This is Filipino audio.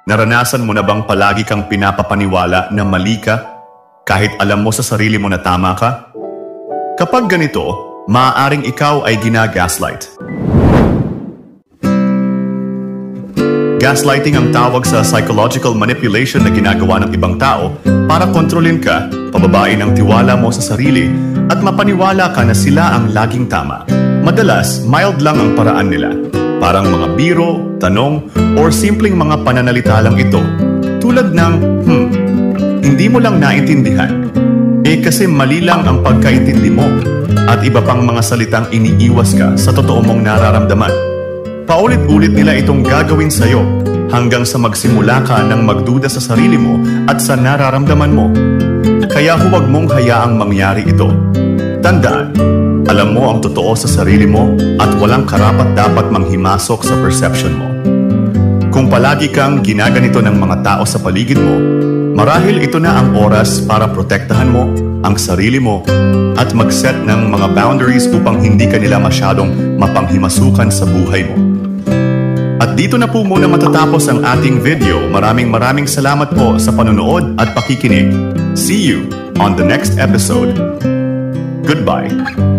Naranasan mo na bang palagi kang pinapapaniwala na mali ka kahit alam mo sa sarili mo na tama ka? Kapag ganito, maaaring ikaw ay gina-gaslight. Gaslighting ang tawag sa psychological manipulation na ginagawa ng ibang tao para kontrolin ka, pababain ang tiwala mo sa sarili at mapaniwala ka na sila ang laging tama. Madalas, mild lang ang paraan nila. Parang mga biro, tanong, or simpleng mga pananalita lang ito. Tulad ng, hindi mo lang naintindihan. Kasi mali lang ang pagkaintindi mo. At iba pang mga salitang iniiwas ka sa totoo mong nararamdaman. Paulit-ulit nila itong gagawin sa'yo hanggang sa magsimula ka ng magduda sa sarili mo at sa nararamdaman mo. Kaya huwag mong hayaang mangyari ito. Tandaan, alam mo ang totoo sa sarili mo at walang karapat-dapat manghimasok sa perception mo. Kung palagi kang ginaganito ng mga tao sa paligid mo, marahil ito na ang oras para protektahan mo ang sarili mo at mag-set ng mga boundaries upang hindi ka nila masyadong mapanghimasukan sa buhay mo. At dito na po muna matatapos ang ating video. Maraming salamat po sa panonood at pakikinig. See you on the next episode. Goodbye.